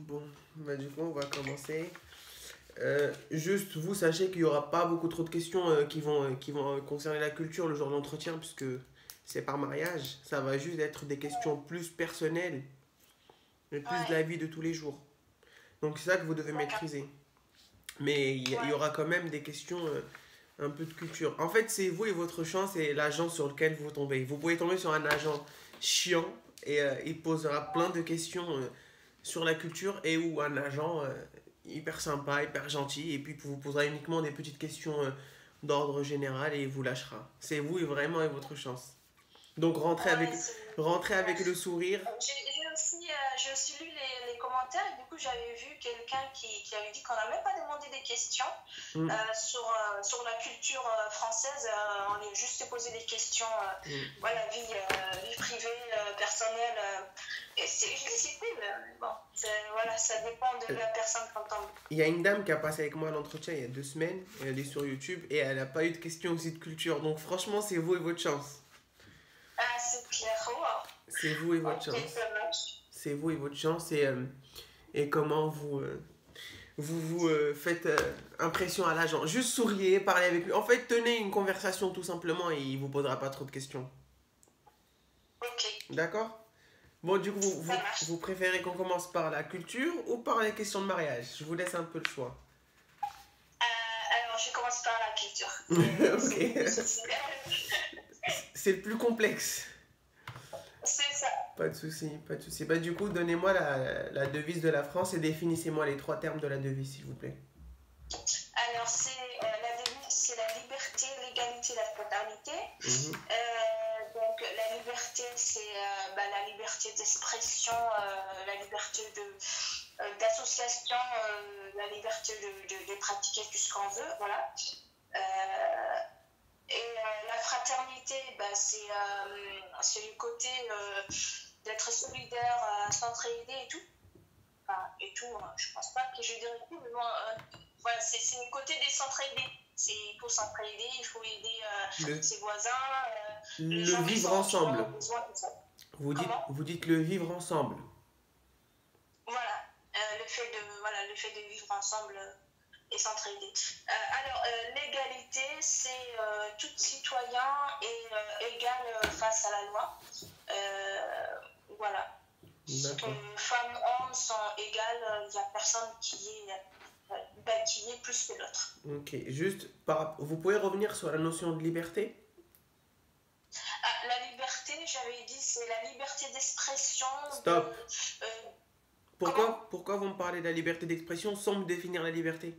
Bon, bah du coup, on va commencer. Juste, vous sachez qu'il n'y aura pas beaucoup trop de questions qui vont concerner la culture le jour d'entretien, puisque c'est par mariage. Ça va juste être des questions plus personnelles et plus de Ouais, la vie de tous les jours. Donc c'est ça que vous devez d'accord. maîtriser. Mais il y Ouais. aura quand même des questions un peu de culture. En fait, c'est vous et votre chance et l'agent sur lequel vous tombez. Vous pouvez tomber sur un agent chiant et il posera plein de questions sur la culture et ou un agent hyper sympa, hyper gentil et puis vous posera uniquement des petites questions d'ordre général et il vous lâchera. C'est vous et vraiment et votre chance. Donc Ouais, c'est rentrez avec dommage. le sourire. J'ai aussi lu les commentaires et du coup j'avais vu quelqu'un qui avait dit qu'on n'a même pas demandé des questions Mm, sur la culture française. On lui a juste posé des questions, mm. voilà, vie privée, personnelle. Et c'est cool. Bon, voilà, ça dépend de la personne qu'on tombe. Il y a une dame qui a passé avec moi l'entretien il y a 2 semaines, elle est sur YouTube et elle n'a pas eu de questions aussi de culture. Donc franchement, c'est vous et votre chance. Ah, c'est clair. Wow. C'est vous et votre Ok, chance. ça marche. C'est vous et votre chance et comment vous faites impression à l'agent. Juste souriez, parlez avec lui. En fait, tenez une conversation tout simplement et il vous posera pas trop de questions. Ok, D'accord? Bon, du coup, ça marche. vous préférez qu'on commence par la culture ou par les questions de mariage? Je vous laisse un peu le choix. Alors, je commence par la culture. C'est le plus Ok. facile. C'est le plus complexe. C'est ça. Pas de souci, pas de souci. Bah, du coup, donnez-moi la devise de la France et définissez-moi les 3 termes de la devise, s'il vous plaît. Alors, la devise, c'est la liberté, l'égalité, la fraternité. Mhm. Donc, la liberté, c'est la liberté d'expression, la liberté d'association, la liberté de pratiquer tout ce qu'on veut. Voilà. Euh, la fraternité, c'est le côté d'être solidaire, s'entraider et tout. Enfin, et tout, hein. Je pense pas que je dirais tout, mais bon, voilà, c'est le côté de s'entraider. Il faut s'entraider, il faut aider Le, ses voisins, les le gens vivre qui en ensemble. ont besoin, tout ça. Comment? Vous dites le vivre ensemble. Voilà, le fait de vivre ensemble et s'entraider. L'égalité, c'est tout citoyen est égal face à la loi. Voilà. D'accord. Femmes, hommes sont égales, il n'y a personne qui est plus que l'autre. Ok. Juste, vous pouvez revenir sur la notion de liberté? Ah, la liberté, j'avais dit, c'est la liberté d'expression, Stop. euh, comment? Pourquoi vous me parlez de la liberté d'expression sans me définir la liberté?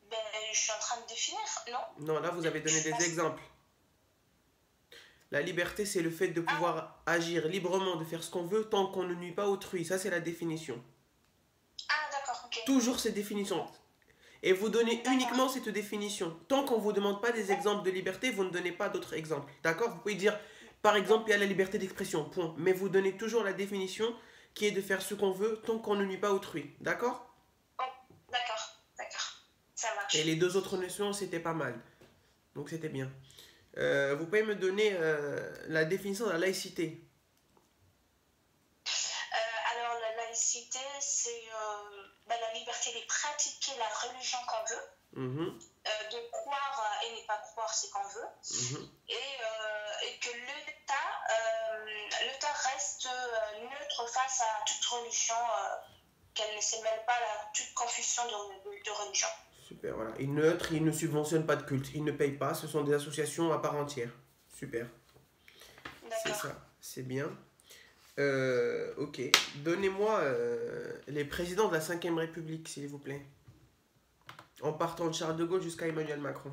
Ben, je suis en train de définir, non? Non, là, vous avez donné Je des pense. exemples. La liberté, c'est le fait de Ah, pouvoir agir librement, de faire ce qu'on veut tant qu'on ne nuit pas autrui. Ça, c'est la définition. d'accord, ok. Toujours cette définition. Et vous donnez D'accord. uniquement cette définition. Tant qu'on ne vous demande pas des exemples de liberté, vous ne donnez pas d'autres exemples. D'accord? Vous pouvez dire, par exemple, il y a la liberté d'expression, point. Mais vous donnez toujours la définition qui est de faire ce qu'on veut tant qu'on ne nuit pas autrui. D'accord? Oh, d'accord, d'accord. Ça Et les marche. 2 autres notions, c'était pas mal. Donc c'était bien. Vous pouvez me donner la définition de la laïcité? La laïcité, c'est la liberté de pratiquer la religion qu'on veut, Mhm, de croire et ne pas croire ce qu'on veut, mhm. et que l'État reste neutre face à toute religion, qu'elle ne se mêle pas à toute confusion de religion. Super, voilà. Il neutre, il ne subventionne pas de culte, il ne paye pas, ce sont des associations à part entière. Super, c'est D'accord. ça, c'est bien. Ok, donnez-moi les présidents de la 5ème République, s'il vous plaît. En partant de Charles de Gaulle jusqu'à Emmanuel Macron.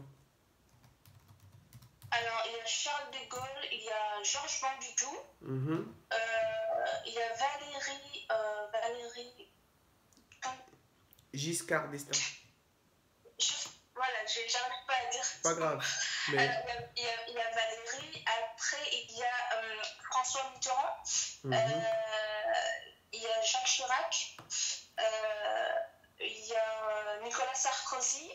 Alors, il y a Charles de Gaulle, il y a Georges Pompidou, Mhm. il y a Valérie. Giscard d'Estaing. Voilà, j'arrive pas à dire Pas tout. grave, mais... Il y a Valérie, après il y a François Mitterrand, Mhm. euh, il y a Jacques Chirac, euh, il y a Nicolas Sarkozy,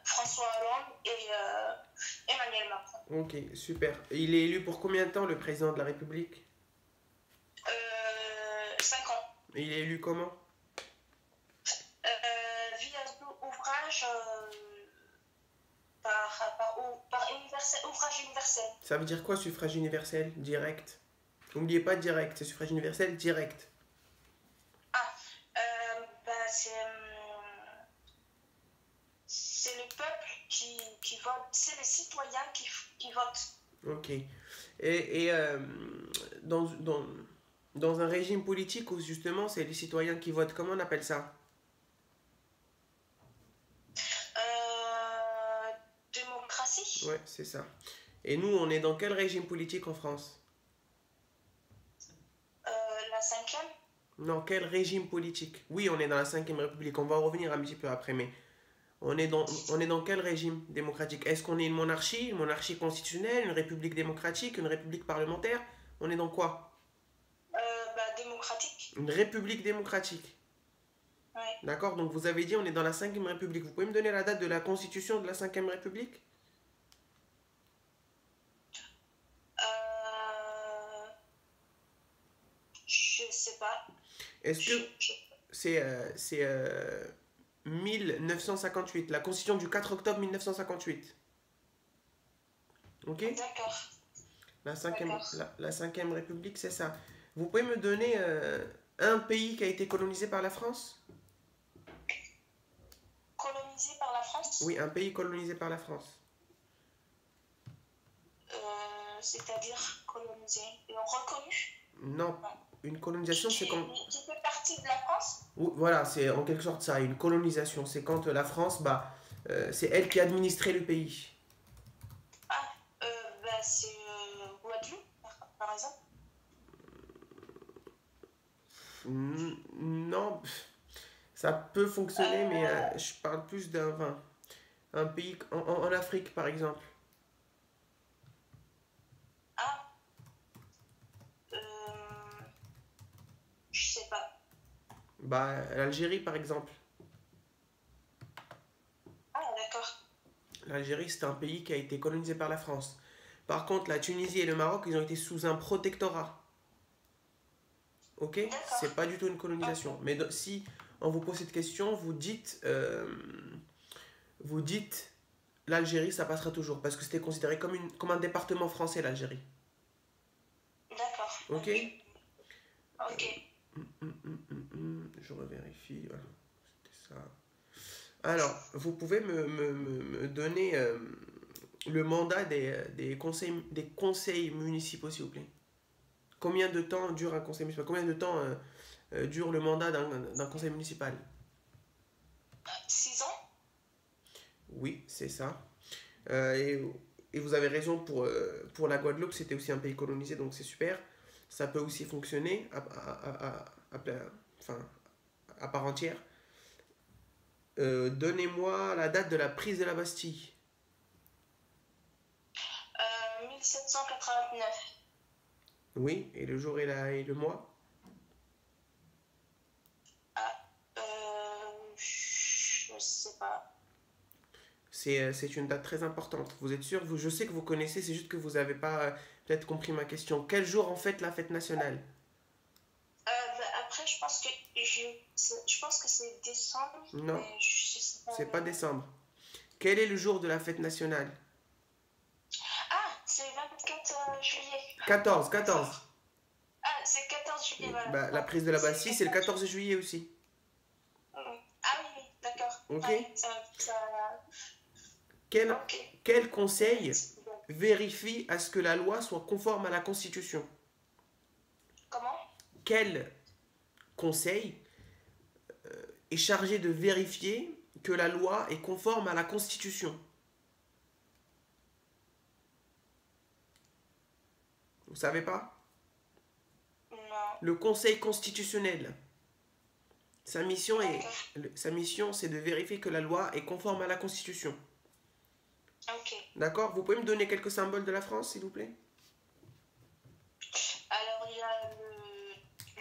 François Hollande et Emmanuel Macron. Ok, super. Il est élu pour combien de temps, le président de la République? Il est élu comment? Via ouvrage ouvrage universel. Ça veut dire quoi, suffrage universel? Direct. N'oubliez pas direct, c'est suffrage universel direct. Ah, bah, c'est le peuple qui vote, c'est les citoyens qui votent. Ok. Dans un régime politique où justement c'est les citoyens qui votent, comment on appelle ça? Démocratie. Ouais, c'est ça. Et nous, on est dans quel régime politique en France? La cinquième. Non, quel régime politique? Oui, on est dans la cinquième République. On va en revenir un petit peu après, mais on est dans quel régime démocratique? Est-ce qu'on est une monarchie constitutionnelle, une république démocratique, une république parlementaire? On est dans quoi? Bah, démocratique. Une république démocratique. Ouais. D'accord? Donc vous avez dit on est dans la cinquième République. Vous pouvez me donner la date de la constitution de la cinquième République? Je sais pas. Est-ce que c'est 1958, la constitution du 4 octobre 1958? Ok? D'accord. La cinquième République, c'est ça. Vous pouvez me donner un pays qui a été colonisé par la France? Colonisé par la France? Oui, un pays colonisé par la France. C'est-à-dire colonisé et reconnu? Non, une colonisation, c'est quand... Qui fait partie de la France? Voilà, c'est en quelque sorte ça, une colonisation. C'est quand la France, c'est elle qui administrait le pays. Ah, bah, c'est Guadeloupe, par exemple? Non, ça peut fonctionner, mais je parle plus un pays en Afrique, par exemple. Ah, je sais pas. L'Algérie, par exemple. Ah, d'accord. L'Algérie, c'est un pays qui a été colonisé par la France. Par contre, la Tunisie et le Maroc, ils ont été sous un protectorat. Ok? C'est pas du tout une colonisation. Mais si on vous pose cette question, vous dites l'Algérie, ça passera toujours. Parce que c'était considéré comme un département français, l'Algérie. D'accord. Ok? Ok. Je revérifie. Voilà. C'était ça. Alors, vous pouvez me donner le mandat des conseils municipaux, s'il vous plaît. Combien de temps dure un conseil municipal? Combien de temps dure le mandat d'un conseil municipal? 6 ans? Oui, c'est ça. Et vous avez raison pour la Guadeloupe, c'était aussi un pays colonisé, donc c'est super. Ça peut aussi fonctionner à part entière. Donnez-moi la date de la prise de la Bastille. 1789. Oui, et le jour et le mois? Ah, je sais pas. C'est une date très importante. Vous êtes sûr? Je sais que vous connaissez, c'est juste que vous n'avez pas peut-être compris ma question. Quel jour en fait la fête nationale? Après, je pense que c'est décembre. Non, Mais je sais pas. c'est pas décembre. Quel est le jour de la fête nationale? Ah, c'est 24 juillet. 14. Ah, c'est 14 juillet, voilà. La prise de la Bastille, c'est le 14 juillet aussi. Ah oui, d'accord. Ok. Ouais, Quel conseil vérifie à ce que la loi soit conforme à la Constitution? Comment? Quel conseil est chargé de vérifier que la loi est conforme à la Constitution? Vous savez pas? Non. Le Conseil constitutionnel. Sa mission, c'est de vérifier que la loi est conforme à la Constitution. Ok. D'accord? Vous pouvez me donner quelques symboles de la France, s'il vous plaît? Alors, il y a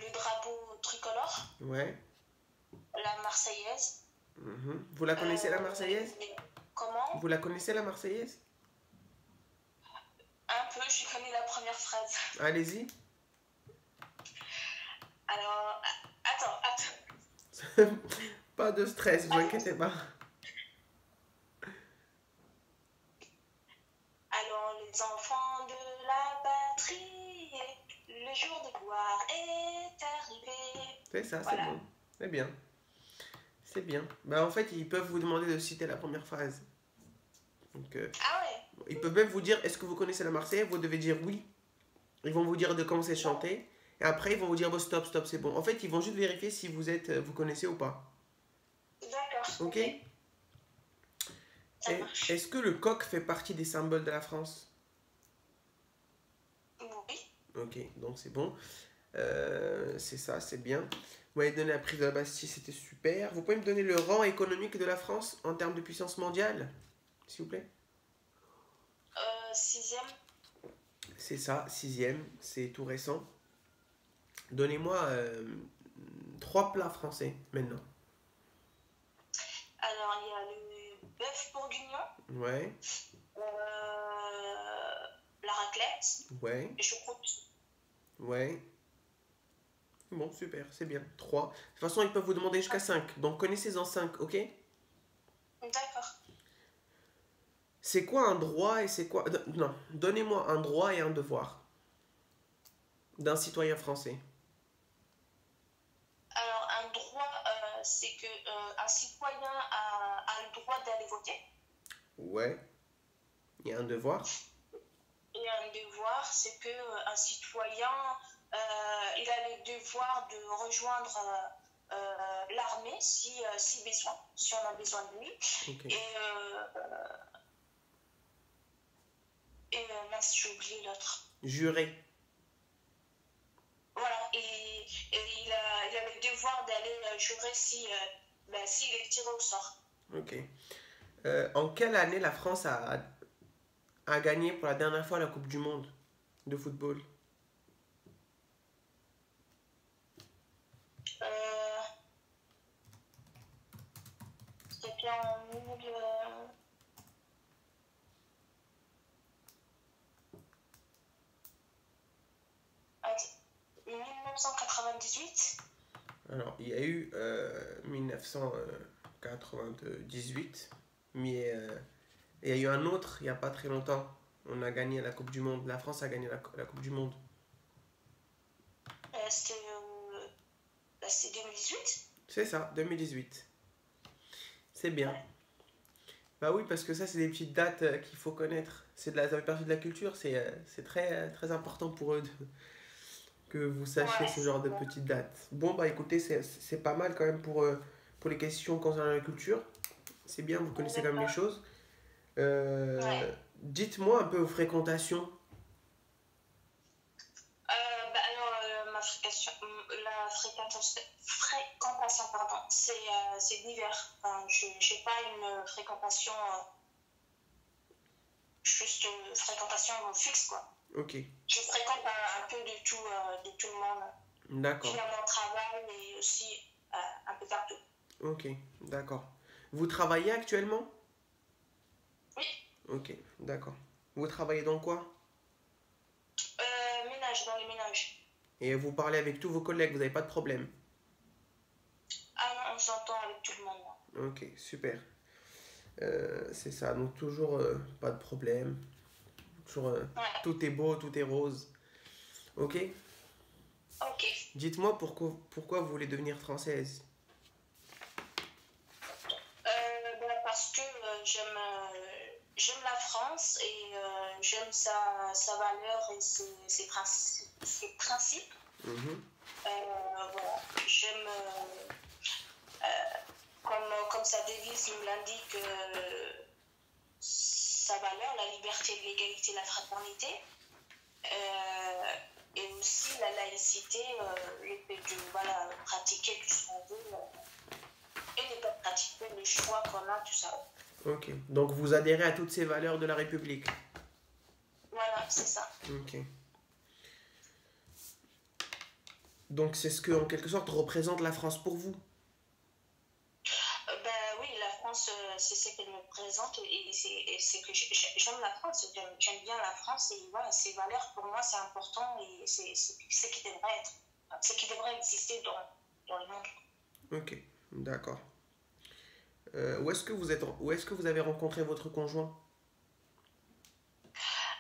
le drapeau tricolore. Ouais. La Marseillaise. Vous la connaissez, la Marseillaise? Comment? Vous la connaissez, la Marseillaise? Un peu, je connais la première phrase. Allez-y. Alors, attends. Pas de stress, vous inquiétez pas. Alors, les enfants de la patrie, le jour de gloire est arrivé. C'est ça, c'est Voilà. bon. C'est bien. C'est bien. Bah, en fait, ils peuvent vous demander de citer la première phrase. Donc, Ah ouais. ils peuvent même vous dire, est-ce que vous connaissez la Marseillaise? Vous devez dire oui. Ils vont vous dire de comment c'est chanté. Et après, ils vont vous dire, bon, stop, stop, c'est bon. En fait, ils vont juste vérifier si vous connaissez ou pas. D'accord. Ok? Ça marche. Est-ce que le coq fait partie des symboles de la France? Oui. Ok, donc c'est bon. C'est ça, c'est bien. Vous m'avez donné la prise de la Bastille, c'était super. Vous pouvez me donner le rang économique de la France en termes de puissance mondiale, s'il vous plaît? Sixième. C'est ça, sixième, c'est tout récent. Donnez-moi trois plats français maintenant. Alors, il y a le bœuf bourguignon, Ouais, la raclette, ouais, les choucroutes. ouais. Bon, super, c'est bien. Trois. De toute façon, ils peuvent vous demander jusqu'à 5. Donc, connaissez-en 5, ok? D'accord. C'est quoi un droit et c'est quoi... Non, donnez-moi un droit et un devoir d'un citoyen français. Alors, un droit, c'est que un citoyen a le droit d'aller voter. Ouais. Il y a un devoir. Et un devoir, c'est que un citoyen, il a le devoir de rejoindre l'armée si besoin, si on a besoin de lui. Ok. Et mince, j'ai oublié l'autre. Jurer. Voilà, et il a le devoir d'aller jurer s'il est tiré au sort. Ok. En quelle année la France a gagné pour la dernière fois la Coupe du Monde de football? Euh, C'était en 1998. Alors, il y a eu 1998, mais il y a eu un autre il n'y a pas très longtemps. On a gagné la Coupe du Monde. La France a gagné la Coupe du Monde. C'était 2018. C'est ça, 2018. C'est bien. Ouais. Bah oui, parce que ça, c'est des petites dates qu'il faut connaître. Ça fait partie de la culture. C'est très, très important pour eux que vous sachiez Ouais, ce genre de petites dates. Bon, bah écoutez, c'est pas mal quand même pour les questions concernant la culture. C'est bien, vous connaissez quand même les choses. ouais. Dites-moi un peu vos fréquentations. La fréquentation, pardon, c'est divers. Enfin, je n'ai pas une fréquentation, juste une fréquentation fixe, quoi. Ok, Je fréquente un peu de tout le monde, d'accord. via mon travail et aussi un peu partout. Ok, d'accord. Vous travaillez actuellement? Oui, Ok, d'accord. Vous travaillez dans quoi? ménage, dans les ménages. Et vous parlez avec tous vos collègues, vous n'avez pas de problème? Ah non, on s'entend avec tout le monde, là. Ok, super. C'est ça, donc toujours pas de problème. Toujours, Ouais, tout est beau, tout est rose. Ok? ok. Dites-moi pourquoi vous voulez devenir française. Parce que j'aime la France et j'aime sa valeur et ses principes. Mhm. Voilà. J'aime, comme sa devise nous l'indique, sa valeur, la liberté, l'égalité, la fraternité. Et aussi la laïcité, le fait de pratiquer tout ce qu'on veut et ne pas pratiquer le choix qu'on a, tout ça. Ok, donc vous adhérez à toutes ces valeurs de la République. Voilà, c'est ça. Ok. Donc c'est ce que, en quelque sorte, représente la France pour vous. Oui, la France, c'est ce qu'elle me présente et c'est que j'aime la France, j'aime bien la France et voilà, ces valeurs pour moi c'est important et c'est ce qui devrait être, ce qui devrait exister dans le monde. Ok. D'accord. Où est-ce que vous avez rencontré votre conjoint?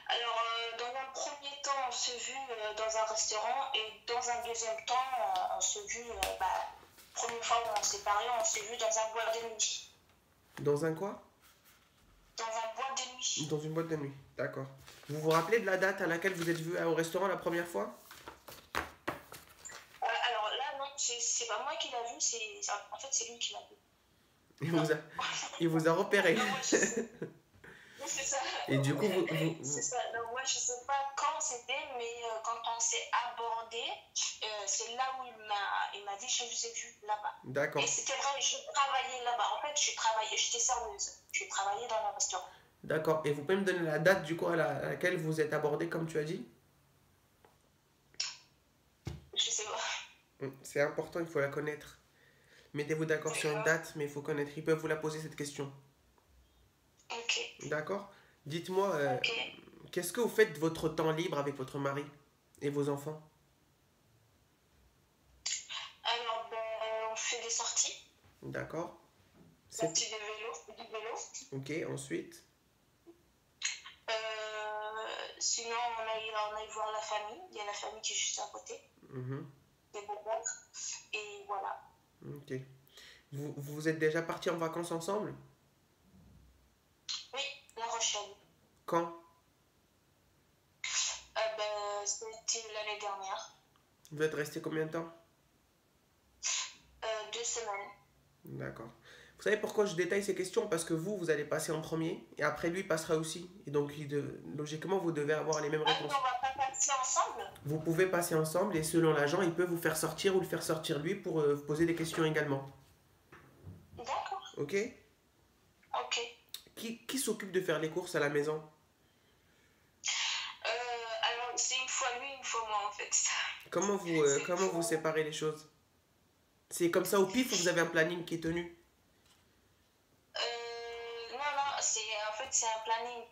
Alors, dans un premier temps, on s'est vu dans un restaurant et dans un deuxième temps, on s'est vu, première fois où on s'est parlé, on s'est vu dans un boîte de nuit. Dans un quoi? Dans un boîte de nuit. Dans une boîte de nuit. D'accord. Vous vous rappelez de la date à laquelle vous êtes vus au restaurant la première fois? Alors là, non, c'est pas moi qui l'a vu, en fait, c'est lui qui l'a vu. Il vous a repéré. Non, moi, je sais. Oui, c'est ça. Et du coup, C'est ça. Donc, moi, je sais pas quand c'était, mais quand on s'est abordé, c'est là où il m'a dit, je vous ai vu là-bas. D'accord. Et c'était vrai, je travaillais là-bas. En fait, j'étais serveuse. Je travaillais dans le restaurant. D'accord. Et vous pouvez me donner la date du coup à laquelle vous êtes abordé comme tu as dit? Je sais pas. C'est important, il faut la connaître. Mettez-vous d'accord sur une date, mais il faut connaître. Ils peuvent vous la poser cette question. Ok. D'accord? Dites-moi, Ok. qu'est-ce que vous faites de votre temps libre avec votre mari et vos enfants? Alors, on fait des sorties. D'accord. Sorties de vélo, du vélo. Ok, ensuite. Sinon, on aille voir la famille. Il y a la famille qui est juste à côté. Mhm. Des beaux-pères. Et voilà. Ok. Vous êtes déjà partis en vacances ensemble? Oui, La Rochelle. Quand? C'était l'année dernière. Vous êtes resté combien de temps? 2 semaines. D'accord. Vous savez pourquoi je détaille ces questions? Parce que vous allez passer en premier et après lui passera aussi. Et donc, logiquement, vous devez avoir les mêmes Ah, réponses. on va pas passer ensemble? Vous pouvez passer ensemble et selon l'agent, il peut vous faire sortir ou le faire sortir lui pour vous poser des questions également. D'accord. Ok? Ok. Qui s'occupe de faire les courses à la maison? Alors, c'est une fois lui, une fois moi, en fait. Comment vous séparez les choses? C'est comme ça au pif ou vous avez un planning qui est tenu? Non, en fait, c'est un planning.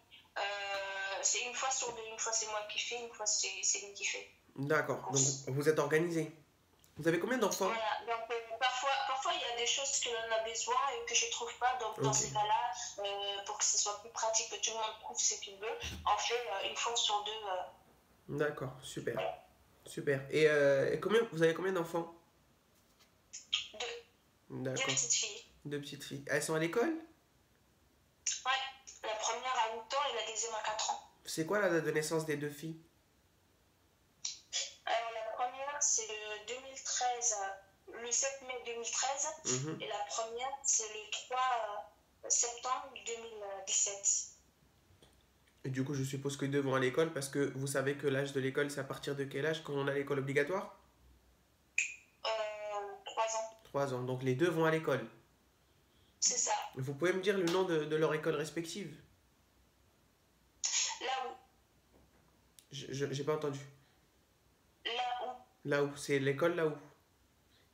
C'est une fois sur deux. Une fois, c'est moi qui fais, une fois, c'est lui qui fait. D'accord, donc vous êtes organisé. Vous avez combien d'enfants? Voilà, donc parfois, il y a des choses que l'on a besoin et que je ne trouve pas. Donc, dans ces cas-là, pour que ce soit plus pratique, que tout le monde trouve ce qu'il veut, on fait une fois sur deux. D'accord, super. Super. Et vous avez combien d'enfants? Deux D'accord. petites filles. 2 petites filles. Elles sont à l'école? Ouais, la première à 8 ans et la deuxième à 4 ans. C'est quoi la date de naissance des 2 filles? Alors, la première, c'est le 7 mai 2013. Mhm. Et la première, c'est le 3 septembre 2017. Et du coup, je suppose que 2 vont à l'école parce que vous savez que l'âge de l'école, c'est à partir de quel âge quand on a l'école obligatoire? 3 ans. 3 ans. Donc les 2 vont à l'école. C'est ça. Vous pouvez me dire le nom de leur école respective? Là où. J'ai pas entendu. Là où. Là où? C'est l'école là où?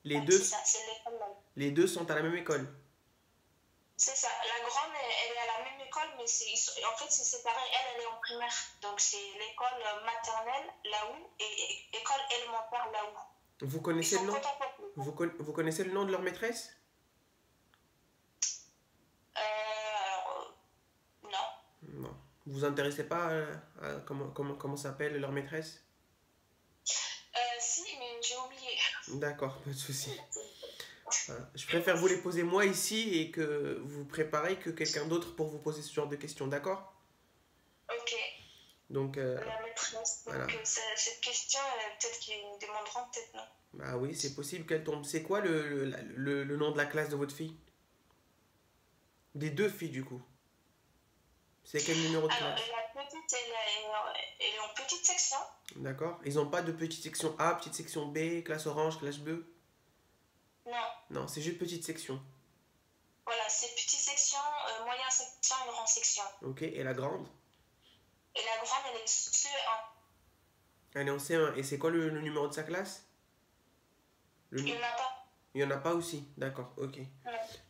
Les Ouais, deux, c'est ça, c'est l'école là où. les deux sont à la même école. C'est ça. La grande, elle est à la même école, mais en fait, c'est séparé. Elle est en primaire. Donc, c'est l'école maternelle là où et école élémentaire là où. Vous Ils connaissez sont le nom? côte à côte. Vous connaissez le nom de leur maîtresse? Non. Non. Vous vous intéressez pas à comment s'appelle leur maîtresse? Si, mais j'ai oublié. D'accord, pas de souci. Voilà. Je préfère vous les poser moi ici et que vous préparez que quelqu'un d'autre pour vous poser ce genre de questions, d'accord? Ok. Donc, La maîtresse. voilà. Donc, cette question, peut-être qu'ils me demanderont, peut-être non. Bah oui, c'est possible qu'elle tombe. C'est quoi le nom de la classe de votre fille? Des 2 filles, du coup. C'est quel numéro de Alors, classe? la petite, elle est en petite section. D'accord. Ils n'ont pas de petite section A, petite section B, classe orange, classe bleue? Non. Non, c'est juste petite section. Voilà, c'est petite section, moyenne section et grande section. Ok, et la grande? Et la grande, elle est CE1. Elle est en C1. Et c'est quoi le numéro de sa classe? Il n'y en a pas. Il n'y en a pas aussi? D'accord, ok. Ouais.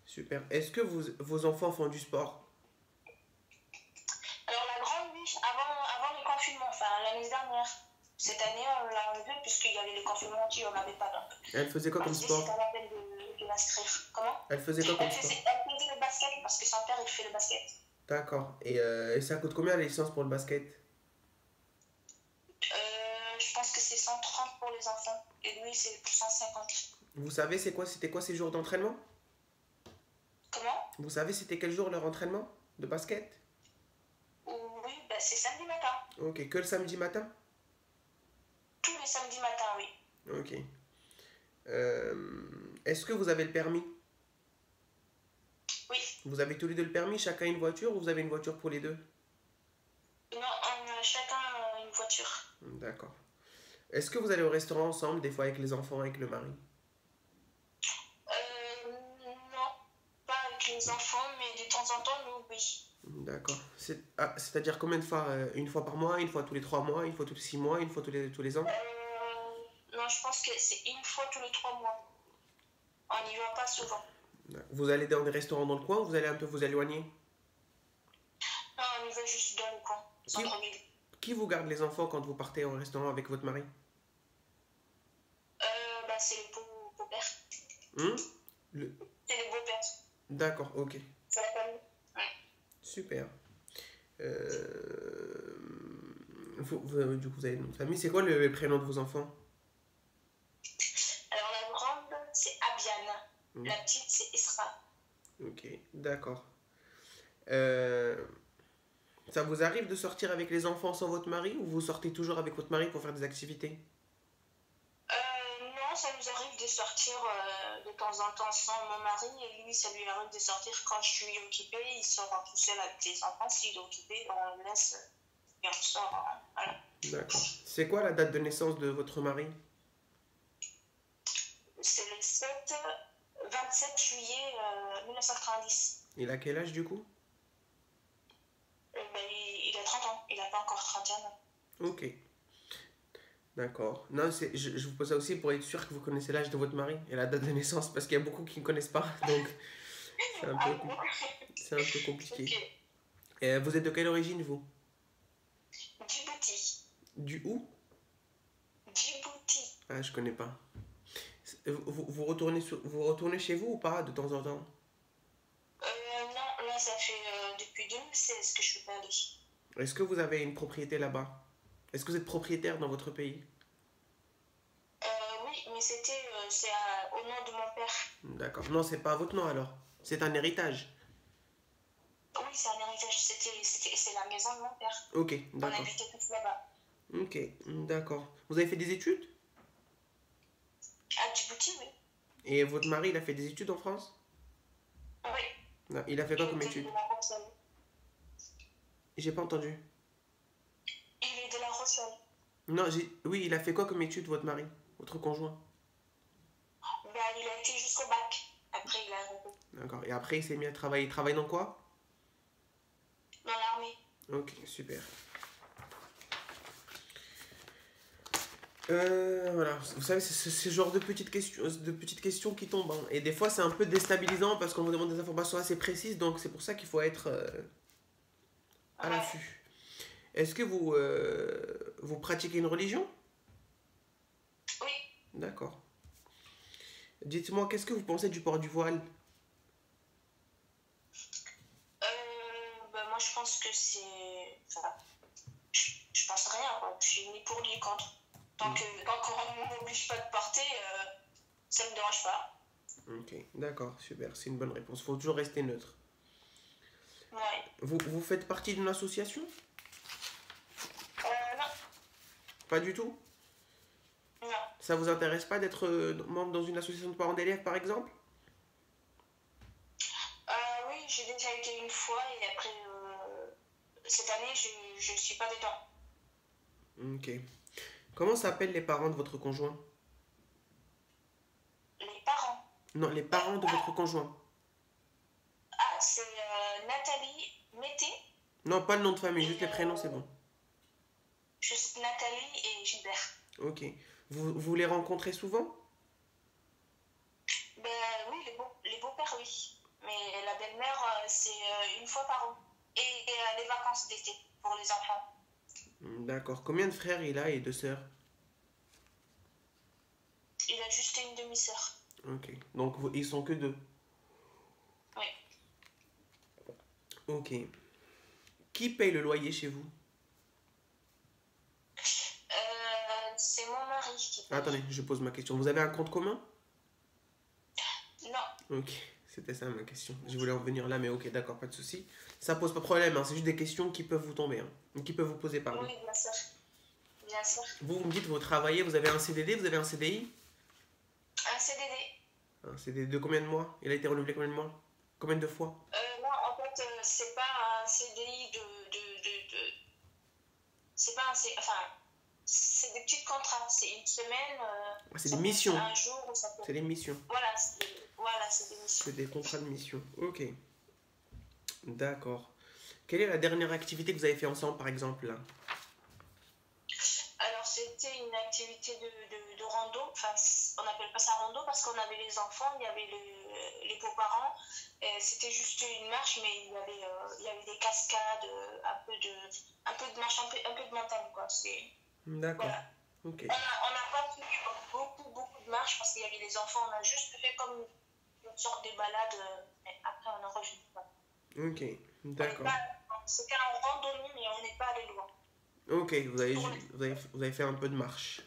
Super. Est-ce que vos enfants font du sport? Alors, la grande, oui, avant le confinement, enfin l'année dernière. Cette année, on l'a enlevé puisqu'il y avait le confinement qui on n'avait pas. Donc. Elle faisait quoi comme Parce que sport? c'est pas la peine de. dû l'inscrire. Comment? Elle faisait quoi comme sport? Elle faisait le basket parce que son père il fait le basket. D'accord. Et ça coûte combien la licence pour le basket? Je pense que c'est 130 pour les enfants et lui c'est 150. Vous savez c'était quoi ces jours d'entraînement? Comment? Vous savez c'était quel jour leur entraînement de basket? Oui, bah, c'est samedi matin. Ok, que le samedi matin? Tous les samedis matins, oui. Ok. Est-ce que vous avez le permis? Oui. Vous avez tous les deux le permis, chacun une voiture ou vous avez une voiture pour les deux? Non, on a chacun une voiture. D'accord. Est-ce que vous allez au restaurant ensemble, des fois avec les enfants, avec le mari? Non, pas avec les enfants, mais de temps en temps, nous, oui. D'accord. C'est-à-dire combien de fois? Une fois par mois, une fois tous les 3 mois, une fois tous les 6 mois, une fois tous les ans? Non, je pense que c'est une fois tous les 3 mois. On n'y va pas souvent. Vous allez dans des restaurants dans le coin ou vous allez un peu vous éloigner? Non, on y va juste dans le coin, centre-ville. Qui vous garde les enfants quand vous partez en restaurant avec votre mari? Bah, c'est les beaux-pères. C'est les beaux-pères. D'accord, ok. C'est la famille. Ouais. Super. Du coup, vous avez une famille. C'est quoi le prénom de vos enfants? Alors, la grande, c'est Abiane. La petite, c'est Isra. Ok, d'accord. Ça vous arrive de sortir avec les enfants sans votre mari ou vous sortez toujours avec votre mari pour faire des activités? Non, ça nous arrive de sortir de temps en temps sans mon mari et lui, ça lui arrive de sortir quand je suis occupée. Il sort tout seul avec les enfants. S'il est occupé, on le laisse et on sort. Voilà. D'accord. C'est quoi la date de naissance de votre mari? C'est le 27 juillet 1990. Il a quel âge du coup? Il a 30 ans. Il n'a pas encore 31 ans. Ok. D'accord. Non, je vous pose ça aussi pour être sûr que vous connaissez l'âge de votre mari et la date de naissance parce qu'il y a beaucoup qui ne connaissent pas. Donc, c'est un peu compliqué. Okay. Et vous êtes de quelle origine, vous? Djibouti. Du où? Djibouti. Ah, je connais pas. Vous retournez chez vous ou pas de temps en temps? Non, là, ça fait depuis 2016 que je suis pas allée. Est-ce que vous avez une propriété là-bas? Est-ce que vous êtes propriétaire dans votre pays? Oui, mais c'est au nom de mon père. D'accord. Non, c'est pas à votre nom alors. C'est un héritage. Oui, c'est un héritage. C'est la maison de mon père. Ok, d'accord. On habitait tous là-bas. Ok, d'accord. Vous avez fait des études? À Djibouti, oui. Et votre mari, il a fait des études en France? Oui. Non, il a fait quoi comme études? De La Rochelle. J'ai pas entendu. Il est de La Rochelle. Non, oui, il a fait quoi comme études, votre mari? Votre conjoint? Ben, il a été jusqu'au bac. Après, il a arrêté. D'accord. Et après, il s'est mis à travailler. Il travaille dans quoi? Dans l'armée. Ok, super. Voilà, vous savez, c'est ce genre de petites questions qui tombent, hein. Et des fois, c'est un peu déstabilisant parce qu'on vous demande des informations assez précises, donc c'est pour ça qu'il faut être à l'affût. Est-ce que vous pratiquez une religion? Oui. D'accord. Dites-moi, qu'est-ce que vous pensez du port du voile? Ben, moi, je pense que c'est... Enfin, je pense rien, quoi. Je suis ni pour ni contre. Tant qu'on ne m'oblige pas de porter, ça ne me dérange pas. Ok, d'accord, super, c'est une bonne réponse. Il faut toujours rester neutre. Ouais. Vous faites partie d'une association? Non. Pas du tout? Non. Ça vous intéresse pas d'être membre dans une association de parents d'élèves, par exemple? Oui, j'ai déjà été une fois et après, cette année, je ne suis pas dedans. Ok. Comment s'appellent les parents de votre conjoint? Les parents? Non, les parents de votre conjoint. Ah, c'est Nathalie Mété. Non, pas le nom de famille, juste les prénoms, c'est bon. Juste Nathalie et Gilbert. Ok. Vous les rencontrez souvent? Ben oui, les beaux-pères, oui. Mais la belle-mère, c'est une fois par an. Et les vacances d'été pour les enfants. D'accord. Combien de frères il a et de sœurs? Il a juste une demi-sœur. Ok. Donc, ils sont que deux. Oui. Ok. Qui paye le loyer chez vous? C'est mon mari qui paye. Attendez, je pose ma question. Vous avez un compte commun? Non. Ok. C'était ça ma question. Je voulais en venir là, mais ok, d'accord, pas de souci. Ça pose pas de problème, hein, c'est juste des questions qui peuvent vous tomber, hein, qui peuvent vous poser, pardon. Oui, bien sûr. Bien sûr. Vous me dites, vous travaillez, vous avez un CDD, vous avez un CDI? Un CDD. Un CDD de combien de mois? Il a été renouvelé combien de mois? Combien de fois? Non, en fait, c'est pas un CDI c'est pas un enfin, c'est des petits contrats. C'est une semaine, C'est ça des peut être missions. un jour ou ça peut... C'est des missions. Voilà, c'est des missions. C'est des contrats de mission. Ok. D'accord. Quelle est la dernière activité que vous avez fait ensemble, par exemple, là? Alors, c'était une activité de rando. Enfin, on n'appelle pas ça rando parce qu'on avait les enfants, il y avait les beaux-parents. C'était juste une marche, mais il y avait des cascades, un peu de marche, un peu de montagne, quoi. D'accord. Voilà. Ok. On n'a pas fait beaucoup de marches parce qu'il y avait les enfants. On a juste fait comme une sorte de balade, mais après, on a revenu. Ok. D'accord. C'était en randonnée, mais on n'est pas allé loin. Ok, vous avez fait un peu de marche.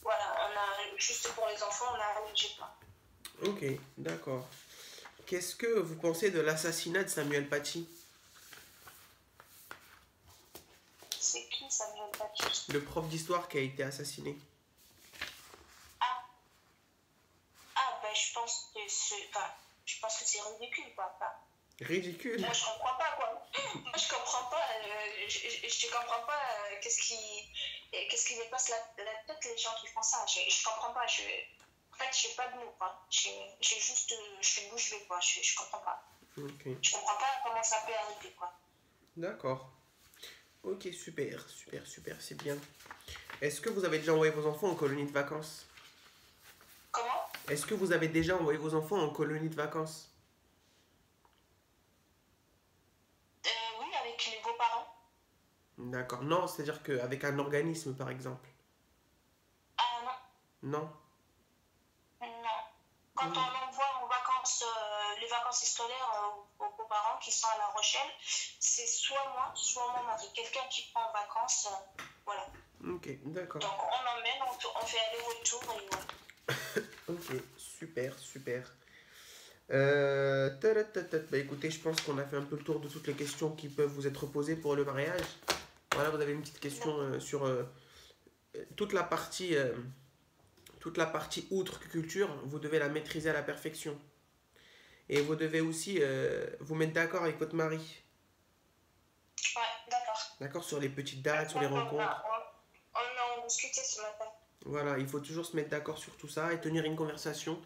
Voilà, juste pour les enfants, on a allégé pas. Ok, d'accord. Qu'est-ce que vous pensez de l'assassinat de Samuel Paty? C'est qui Samuel Paty? Le prof d'histoire qui a été assassiné. Ben, je pense que c'est ridicule, quoi. Ridicule. Moi, je comprends pas, quoi. Moi, je comprends pas. Je comprends pas qu'est-ce qui les passe la tête, les gens qui font ça. Je comprends pas. En fait, je n'ai pas de mots, quoi. Je suis bouche bée, quoi. Je comprends pas. Ok. Je comprends pas comment ça peut arriver, quoi. D'accord. Ok, super, c'est bien. Est-ce que vous avez déjà envoyé vos enfants en colonie de vacances? Comment? Est-ce que vous avez déjà envoyé vos enfants en colonie de vacances? Oui, avec les beaux-parents. D'accord. Non, c'est-à-dire qu'avec un organisme, par exemple. Ah Non? non. Quand on envoie en vacances, les vacances scolaires aux beaux-parents qui sont à La Rochelle, c'est soit moi, soit mon mari. Quelqu'un qui prend en vacances, voilà. Ok, d'accord. Donc on emmène, on fait aller-retour et voilà. Ok, super. Bah écoutez, je pense qu'on a fait un peu le tour de toutes les questions qui peuvent vous être posées pour le mariage. Voilà, vous avez une petite question sur toute la partie outre culture, vous devez la maîtriser à la perfection. Et vous devez aussi vous mettre d'accord avec votre mari. Ouais, d'accord. D'accord, sur les petites dates, sur les rencontres. On en discutait ce matin. Voilà, il faut toujours se mettre d'accord sur tout ça et tenir une conversation.